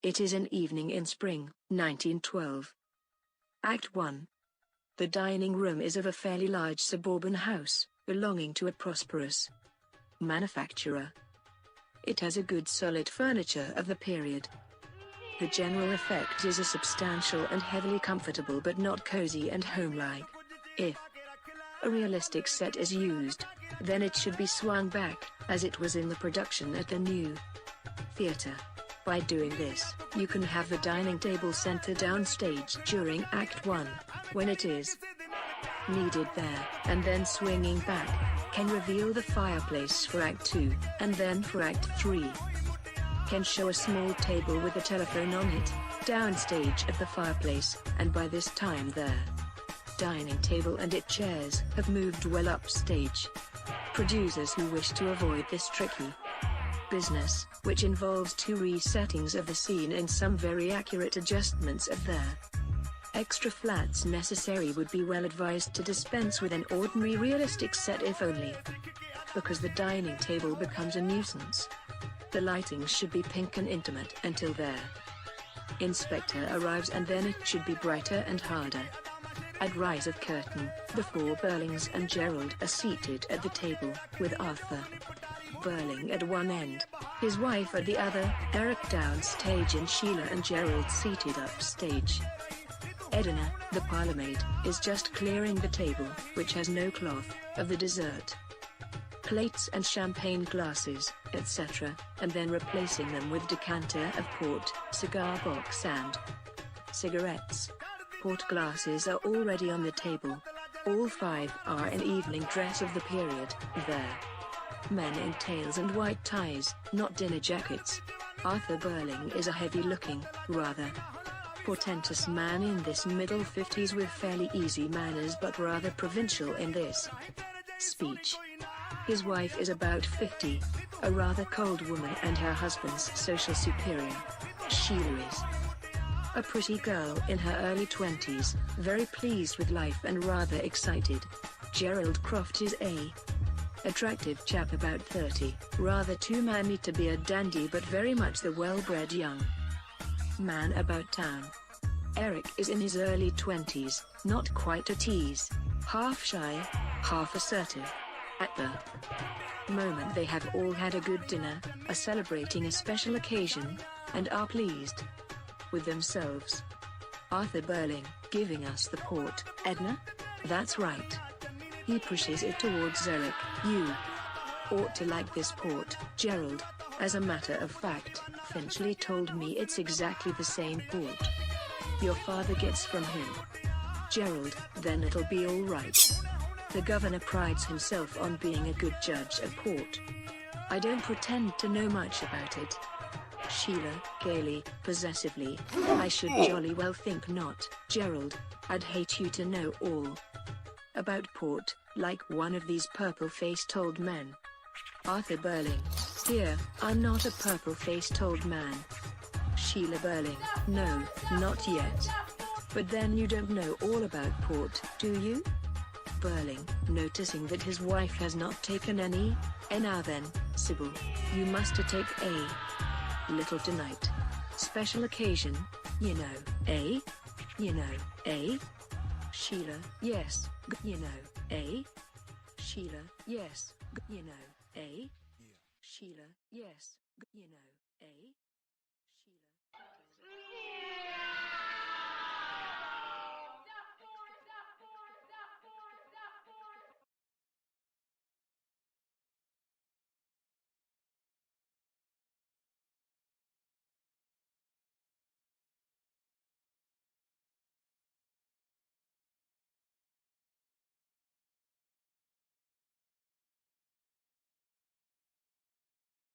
It is an evening in spring, 1912. Act 1. The dining room is of a fairly large suburban house, belonging to a prosperous manufacturer. It has a good solid furniture of the period. The general effect is a substantial and heavily comfortable but not cozy and homelike. If a realistic set is used, then it should be swung back, as it was in the production at the new theater. By doing this, you can have the dining table centered downstage during Act 1, when it is needed there, and then swinging back, can reveal the fireplace for Act 2, and then for Act 3. Can show a small table with a telephone on it, downstage at the fireplace, and by this time their dining table and its chairs have moved well upstage. Producers who wish to avoid this tricky business, which involves 2 resettings of the scene and some very accurate adjustments of their extra flats necessary, would be well advised to dispense with an ordinary realistic set, if only because the dining table becomes a nuisance. The lighting should be pink and intimate until their inspector arrives, and then it should be brighter and harder. At rise of curtain, the 4 Burlings and Gerald are seated at the table, with Arthur Burling at one end, his wife at the other, Eric downstage, and Sheila and Gerald seated upstage. Edna, the parlourmaid, is just clearing the table, which has no cloth, of the dessert plates and champagne glasses, etc., and then replacing them with decanter of port, cigar box and cigarettes. Port glasses are already on the table. All 5 are in evening dress of the period, their men in tails and white ties, not dinner jackets. Arthur Burling is a heavy-looking, rather portentous man in this middle 50s, with fairly easy manners but rather provincial in this speech. His wife is about 50, a rather cold woman, and her husband's social superior, Sheila, is a pretty girl in her early 20s, very pleased with life and rather excited. Gerald Croft is a attractive chap about 30, rather too manly to be a dandy but very much the well-bred young man about town. Eric is in his early 20s, not quite a tease, half shy, half assertive. At the moment they have all had a good dinner, are celebrating a special occasion, and are pleased with themselves. Arthur Burling, giving us the port. Edna? That's right. He pushes it towards Eric. You ought to like this port, Gerald. As a matter of fact, Finchley told me it's exactly the same port your father gets from him. Gerald, then it'll be all right. The governor prides himself on being a good judge of port. I don't pretend to know much about it. Sheila, gaily, possessively. I should jolly well think not, Gerald. I'd hate you to know all about port, like one of these purple-faced old men. Arthur Burling. Here, I'm not a purple-faced old man. Sheila Burling. No, not yet. But then you don't know all about port, do you? Burling, noticing that his wife has not taken any. Now then, Sybil, you must take a little tonight. Special occasion, you know, eh? You know, eh? Sheila, yes, you know, eh? Sheila, yes, you know, eh? Sheila, yes, you know, eh?